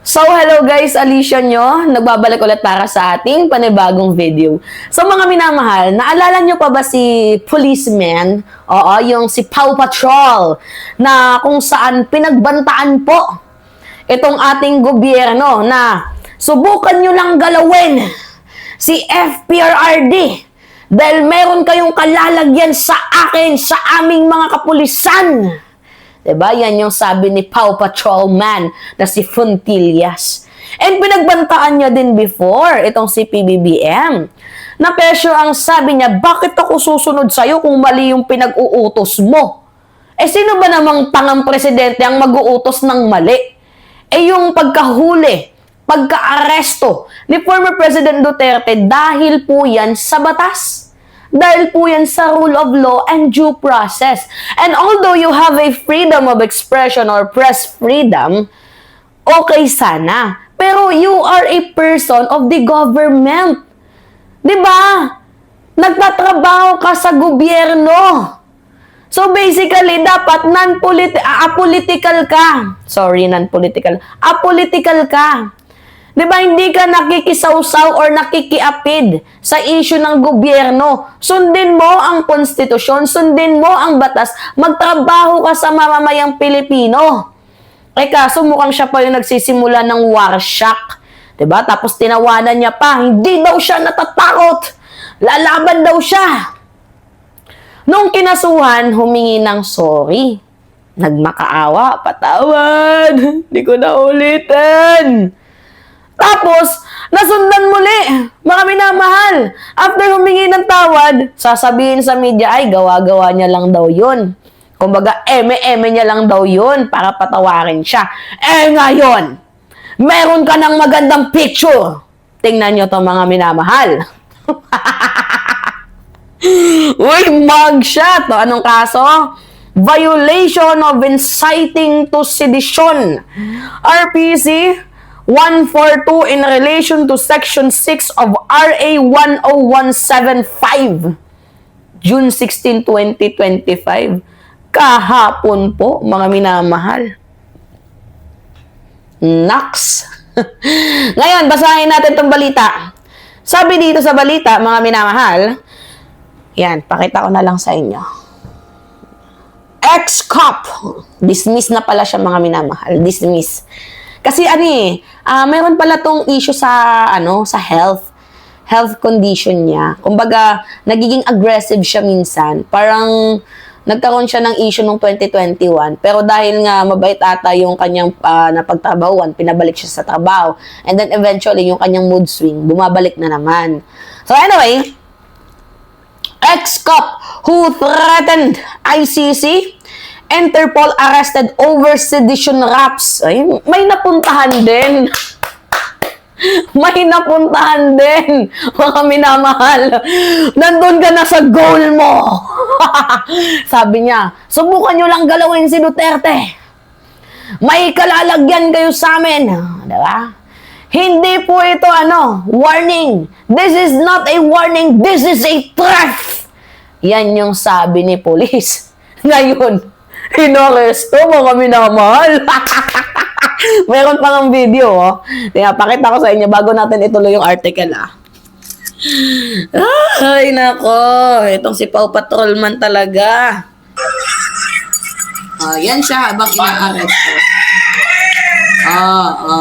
So, hello guys, Alicia nyo. Nagbabalik ulit para sa ating panibagong video. So, mga minamahal, naalala nyo pa ba si policeman? Oo, yung si Paw Patrol, na kung saan pinagbantaan po itong ating gobyerno na subukan nyo lang galawin si FPRRD dahil meron kayong kalalagyan sa akin, sa aming mga kapulisan. Diba? Yan yung sabi ni Paw Patrol Man na si Fontillas. And pinagbantaan niya din before itong si PBBM. Na pesyo ang sabi niya, bakit ako susunod sa'yo kung mali yung pinag-uutos mo? Eh sino ba namang tangang presidente ang mag-uutos ng mali? Eh yung pagkahuli, pagka-aresto ni former President Duterte dahil po yan sa batas. Dahil po yan sa rule of law and due process. And although you have a freedom of expression or press freedom, okay sana. Pero you are a person of the government. Diba? Nagtatrabaho ka sa gobyerno. So basically, dapat apolitical ka. Sorry, non-political. Apolitical ka. Diba, hindi ka nakikisawsaw or nakikiapid sa issue ng gobyerno. Sundin mo ang konstitusyon, sundin mo ang batas, magtrabaho ka sa mamamayang Pilipino. Eh kaso mukhang siya pa yung nagsisimula ng war shock. Diba? Tapos tinawanan niya pa, hindi daw siya natatakot. Lalaban daw siya. Nung kinasuhan, humingi ng sorry. Nagmakaawa, patawad. Hindi ko na ulitin. Tapos, nasundan muli, mga minamahal. After humingi ng tawad, sasabihin sa media, ay, gawa-gawa niya lang daw yun. Kumbaga, eme-eme niya lang daw yun para patawarin siya. Eh ngayon, meron ka ng magandang picture. Tingnan nyo to mga minamahal. Uy, mugshot. O, anong kaso? Violation of inciting to sedition. RPC 142 in relation to Section 6 of RA 10175, June 16, 2025. Kahapon po, mga minamahal. Naks. Ngayon, basahin natin itong balita. Sabi dito sa balita, mga minamahal, yan, pakita ko na lang sa inyo. Ex-cop. Dismiss na pala siya, mga minamahal. Dismiss. Kasi mayroon pala tong issue sa sa health condition niya. Kumbaga, nagiging aggressive siya minsan. Parang nagkaroon siya ng issue noong 2021, pero dahil nga mabait ata yung kanyang napagtrabahuan, pinabalik siya sa trabaho. And then eventually, yung kanyang mood swing, bumabalik na naman. So anyway, ex-cop who threatened ICC, Interpol arrested over sedition raps. Ay, may napuntahan din. May napuntahan din, mga minamahal. Nandun ka na sa goal mo. Sabi niya, subukan nyo lang galawin si Duterte. May kalalagyan kayo sa amin. Diba? Hindi po ito warning. This is not a warning. This is a threat. Yan yung sabi ni police. Ngayon, inoresto, mga minamahal. Meron pa ng video, oh. Pakita ko sa inyo bago natin ituloy yung article, Ay, nako. Itong si Paw Patrolman talaga. Yan siya habang ina-arresto.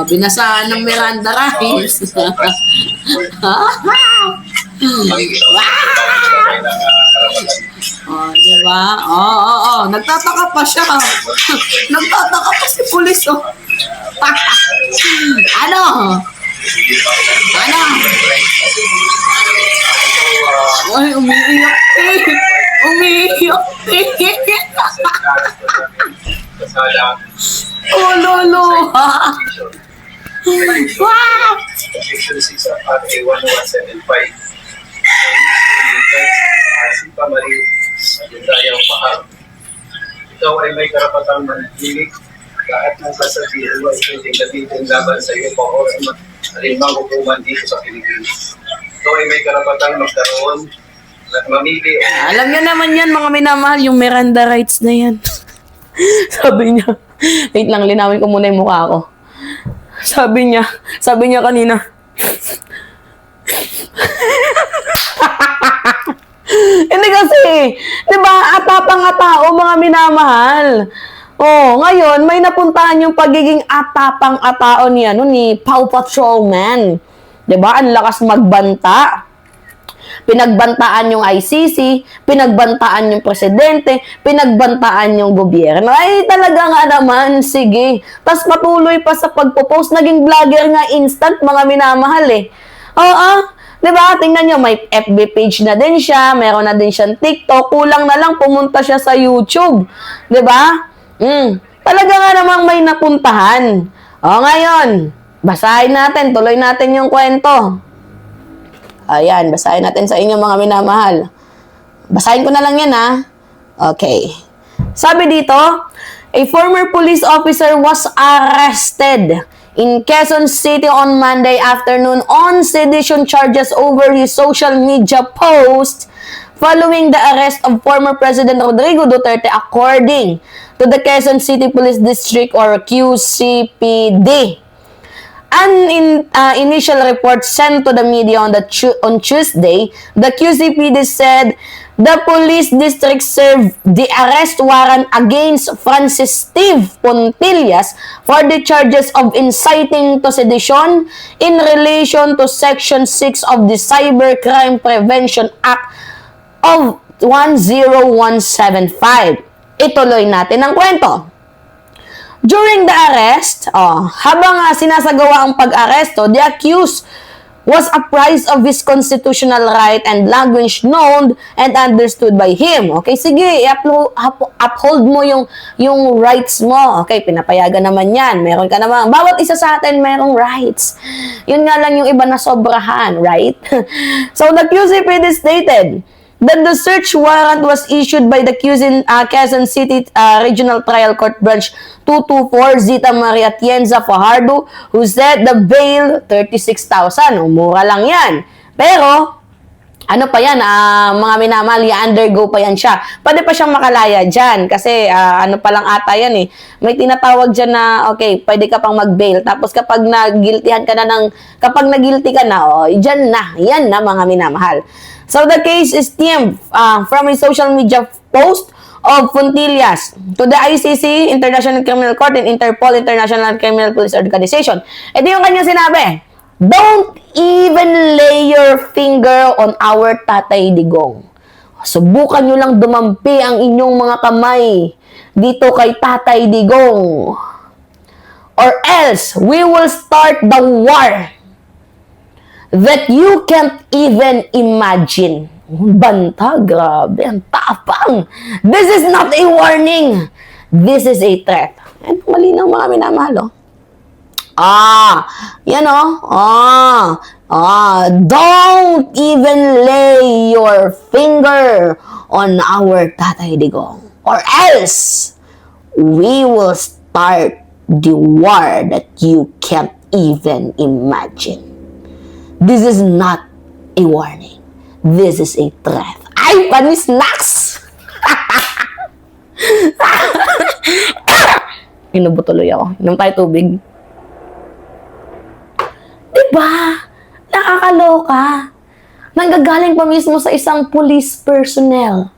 Binasahan ng Miranda rights. Diba? Nagtataka pa siya. Nagtataka pa si pulis, Ano? Ay, umiiyak. Umiiyak. Oh, lolo. Wow! Section 6 of RA 10175. Sipa Marie, Dayang Pahal. Ikaw ay may karapatang manahimik. Lahat ng sasabihin mo ay hindi gamitin laban sa iyo o sa halimang hukuman dito sa Pilipinas. Ikaw ay may karapatang magkaroon at mamili. Alam niyo naman yan, mga minamahal, yung Miranda rights na yan. Sabi niya, wait lang, linawin ko muna yung mukha ko. Sabi niya kanina, hindi kasi, di ba, atapang tao, mga minamahal. Oh, ngayon, may napuntahan yung pagiging atapang tao ni, ni Paw Patrolman. Di ba, ang lakas magbanta. Pinagbantaan yung ICC, pinagbantaan yung presidente, pinagbantaan yung gobyerno. Ay, talaga nga naman, sige. Tapos patuloy pa sa pagpo-post, naging vlogger nga instant, mga minamahal eh. Oo, diba? Tingnan nyo, may FB page na din siya, meron na din siyang TikTok, kulang na lang pumunta siya sa YouTube. Diba? Talaga nga namang may napuntahan. O, ngayon, basahin natin, tuloy natin yung kwento. Ayan, basahin natin sa inyo mga minamahal. Basahin ko na lang yan ha. Okay. Sabi dito, a former police officer was arrested in Quezon City on Monday afternoon on sedition charges over his social media post following the arrest of former President Rodrigo Duterte according to the Quezon City Police District or QCPD. An initial report sent to the media on Tuesday, the QCPD said the police district served the arrest warrant against Francis Steve Pontillas for the charges of inciting to sedition in relation to Section 6 of the Cybercrime Prevention Act of 10175. Ituloy natin ang kwento. During the arrest, habang sinasagawa ang pag-aresto, the accused was apprised of his constitutional right and language known and understood by him. Okay, sige, uphold mo yung rights mo. Okay, pinapayagan naman yan. Meron ka naman. Bawat isa sa atin merong rights. Yun nga lang yung iba na sobrahan, right? So, the QCPD stated that the search warrant was issued by the Quezon City Regional Trial Court Branch 224 Zita Maria Tienza Fajardo, who said the bail 36,000. Mura lang yan. Pero, ano pa yan, mga minamahal, i-undergo pa yan siya. Pwede pa siyang makalaya dyan kasi ano pa lang ata yan eh. May tinatawag dyan na, okay, pwede ka pang mag-bail. Tapos kapag nag-guilty ka na, dyan na, yan na mga minamahal. So the case is stemmed from a social media post of Pontillas to the ICC, International Criminal Court, and Interpol, International Criminal Police Organization. Ito yung kanyang sinabi. Don't even lay your finger on our Tatay Digong. Subukan nyo lang dumampi ang inyong mga kamay dito kay Tatay Digong. Or else, we will start the war that you can't even imagine. Banta, grabe, ang tapang. This is not a warning. This is a threat. Yan, mali ng mga minamahal, don't even lay your finger on our Tatay Digong. Or else, we will start the war that you can't even imagine. This is not a warning. This is a threat. Ay, panis snacks! Inubo tuloy ako. Inom tayo tubig. Diba? Nakakaloka. Nanggagaling pa mismo sa isang police personnel.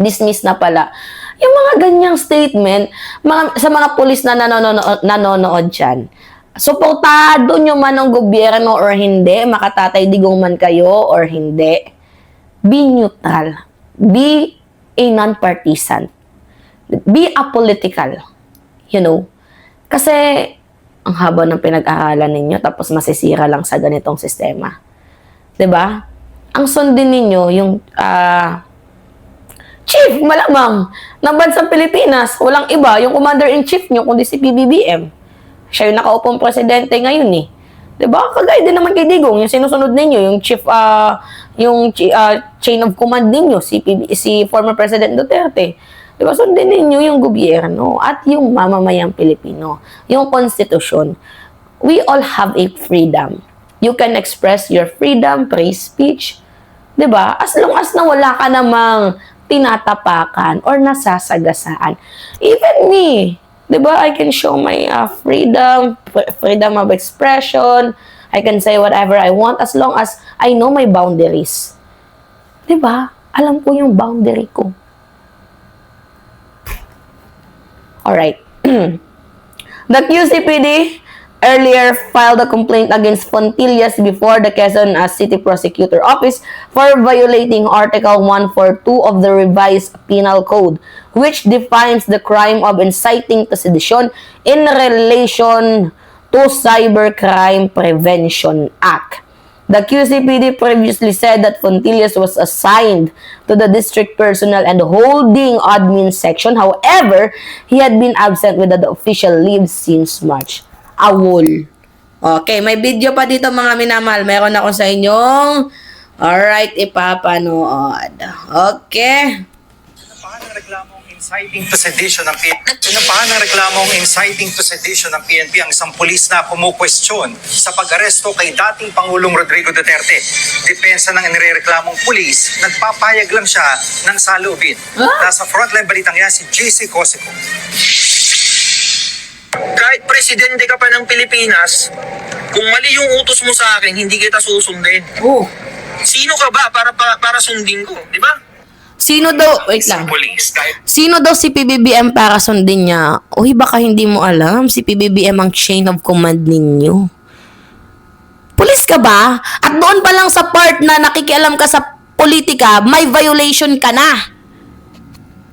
Dismiss na pala. Yung mga ganyang statement, sa mga police na nanonood dyan, suportado nyo man ang gobyerno or hindi, makatatay digong man kayo or hindi, be neutral. Be a non-partisan. Be apolitical. You know? Kasi, ang haba ng pinag-aaralan ninyo, tapos masisira lang sa ganitong sistema. 'Di ba? Ang sundin ninyo, yung chief, malamang, ng bansang Pilipinas, walang iba, yung commander-in-chief nyo, kundi si PBBM. Siya yung nakaupong presidente ngayon eh. 'Di ba? Kagaya din naman kay Digong, yung sinusunod ninyo, yung chief chain of command ninyo, si former President Duterte. 'Di ba? Sundin ninyo yung gobyerno at yung mamamayang Pilipino, yung konstitusyon. We all have a freedom. You can express your freedom, free speech. 'Di ba? As long as na wala ka namang tinatapakan or nasasagasaan. Even me, Diba? I can show my freedom of expression. I can say whatever I want as long as I know my boundaries. Diba? Alam ko yung boundary ko. Alright. The QCPD earlier filed a complaint against Fontillas before the Quezon City Prosecutor Office for violating Article 142 of the revised Penal Code, which defines the crime of inciting to sedition in relation to Cybercrime Prevention Act. The QCPD previously said that Fontillas was assigned to the district personnel and holding admin section. However, he had been absent without the official leave since March. Awol. Okay, may video pa dito mga minamahal. Meron ako sa inyong alright, ipapanood. Okay. Sinampahan ng reklamong inciting to sedition ng PNP. Sinampahan ng reklamong inciting to sedition ng PNP ang isang pulis na kumukwestiyon sa pag-aresto kay dating Pangulong Rodrigo Duterte. Depensa ng inireklamong pulis, nagpapayag lang siya ng saloobin. Nasa frontline balitang yan si JC Cosico. Kahit presidente ka pa ng Pilipinas, kung mali yung utos mo sa akin, hindi kita susundin. Oh. Sino ka ba para sundin ko, di ba? Sino daw, wait lang. Police, kahit Sino daw si PBBM para sundin niya? Uy, baka hindi mo alam. Si PBBM ang chain of command ninyo. Pulis ka ba? At doon pa lang sa part na nakikialam ka sa politika, may violation ka na.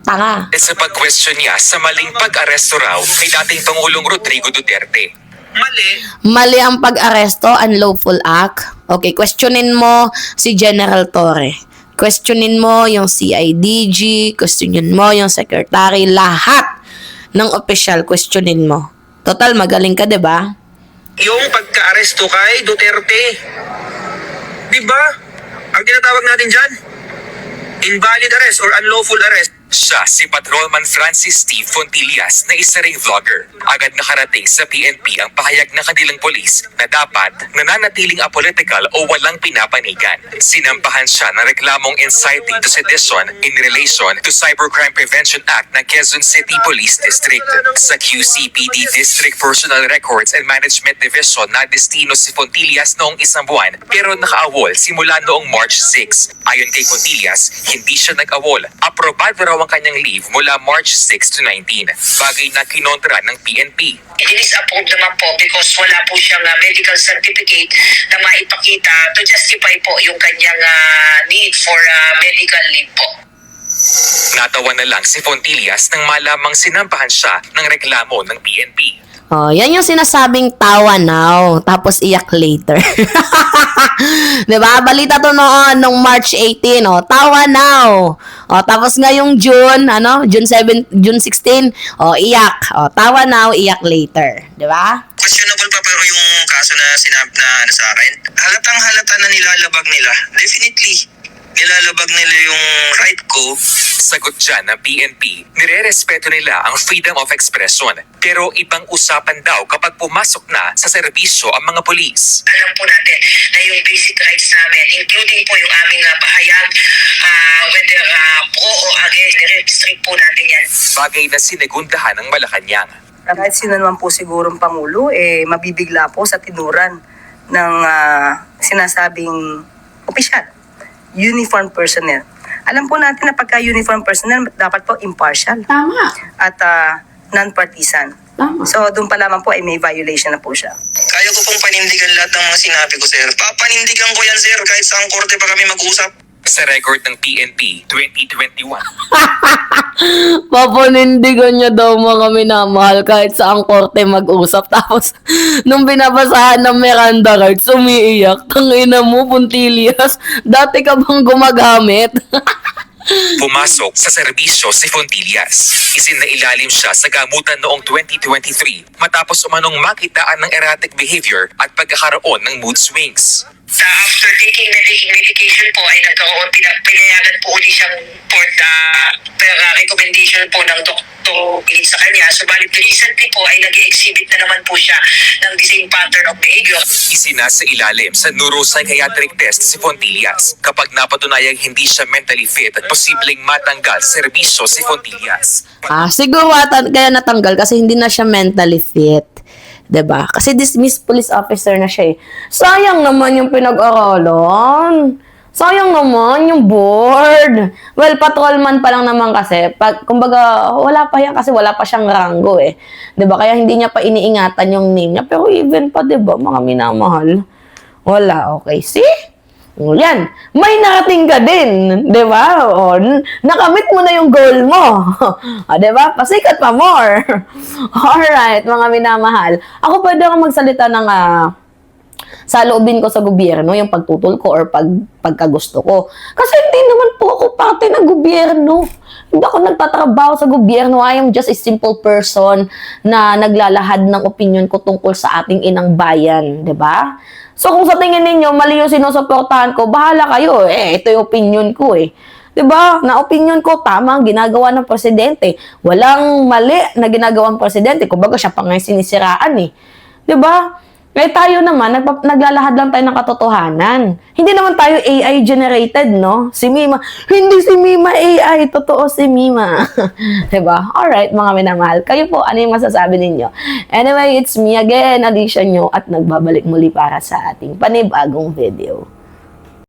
Tanga. sa pag-question niya sa maling pag-aresto raw kay dating Pangulong Rodrigo Duterte. mali, Mali ang pag-aresto, unlawful act. Okay, questionin mo si General Torre. Questionin mo yung CIDG, questionin mo yung secretary, lahat ng official questionin mo. Total, magaling ka, 'di ba? yung pagka-aresto kay Duterte. Di ba? Ang tinatawag natin dyan, invalid arrest or unlawful arrest. Siya si Patrolman Francis T. Fontillas na isa ring vlogger. Agad nakarating sa PNP ang pahayag ng kanilang polis na dapat nananatiling apolitical o walang pinapanigan. Sinampahan siya ng reklamong inciting to sedition in relation to Cybercrime Prevention Act ng Quezon City Police District. Sa QCPD District Personal Records and Management Division na destino si Fontillas noong isang buwan pero nakaawol simula noong March 6. Ayon kay Fontillas, hindi siya nag-awol. Aprobado raw ang kanyang leave mula March 6 to 19. Bagay na kinontra ng PNP. I-disapprove naman po because wala po siyang medical certificate na maipakita to justify po yung kanyang need for medical leave po. Natawa na lang si Fontillas nang malamang sinampahan siya ng reklamo ng PNP. Oh, yan yung sinasabing tawa now, tapos iyak later. 'Di ba? Balita to noon nung March 18, oh, tawa now. Oh, tapos ngayong June, June 16, oh, iyak. Oh, tawa now, iyak later, 'di ba? Questionable pa pero yung kaso na sinab na sa akin, halatang halata na nilalabag nila. Definitely, nilalabag nila yung right ko. Sagot dyan ng PNP, nire-respeto nila ang freedom of expression. Pero ibang usapan daw kapag pumasok na sa serbisyo ang mga polis. Alam po natin na yung basic rights namin, including po yung aming pahayag, whether pro o against, i-restrict po natin yan. Bagay na sinigundahan ng Malacanang. Kahit sino naman po sigurong Pangulo, mabibigla po sa tinuran ng sinasabing opisyal, uniform personnel. Alam po natin na pagka-uniform personnel, dapat po impartial Tama. at non-partisan. Tama. So, doon pa lamang po ay may violation na po siya. Kaya ko pong panindigan lahat ng mga sinabi ko, sir. Papanindigan ko yan, sir, kahit saan korte pa kami mag-usap. Sa record ng PNP 2021. Papanindigan niya daw mga minamahal kahit sa ang korte mag-usap. Tapos, nung binabasahan ng Miranda rights, umiiyak. Tangina mo, Fontillas. Dati ka bang gumagamit? Pumasok sa serbisyo si Fontillas. Isinailalim siya sa gamutan noong 2023 matapos umanong makitaan ng erratic behavior at pagkakaroon ng mood swings. After taking medication po ay nagkaroon, pinayagan po ulit siyang for the recommendation po ng pilit sa kanya. Subalit recently po ay nag-exhibit na naman po siya ng the same pattern of behavior. Isinasa ilalim sa neuropsychiatric test si Fontillas. Kapag napatunayang hindi siya mentally fit, posibleng matanggal sa serbisyo si Fontillas. Siguro kaya natanggal kasi hindi na siya mentally fit. 'Di ba? Kasi dismissed police officer na siya eh. Sayang naman yung pinag-aralan. Sayang naman yung board. Well, patrolman pa lang naman kasi. Kumbaga, wala pa yan kasi wala pa siyang ranggo eh. 'Di ba? Kaya hindi niya pa iniingatan yung name niya. Pero even pa, 'di ba, mga minamahal. Wala, okay. See? O, yan. May narating ka din. 'Di ba? O, nakamit mo na yung goal mo. O, 'di ba? Pasikat pa more. Alright, mga minamahal. Ako pwede akong magsalita ng saloobin ko sa gobyerno, yung pagtutol ko or pagkagusto ko. Kasi hindi naman po ako parte ng gobyerno. Hindi ako nagtatrabaho sa gobyerno. I am just a simple person na naglalahad ng opinion ko tungkol sa ating inang bayan. 'Di ba? So kung sa tingin ninyo, mali yung sinusuportahan ko, bahala kayo. Ito yung opinion ko eh. 'Di ba? Na opinion ko, tama ang ginagawa ng presidente. Walang mali na ginagawa ng presidente. Kumbaga, siya pa nga yung sinisiraan eh. 'Di ba? Eh tayo naman, naglalahad lang tayo ng katotohanan. Hindi naman tayo AI generated, no? Si Mima, hindi si Mima AI, totoo si Mima. Diba? Alright, mga minamahal. Kayo po, ano yung masasabi ninyo? Anyway, it's me again, Alicia Nyo, at nagbabalik muli para sa ating panibagong video.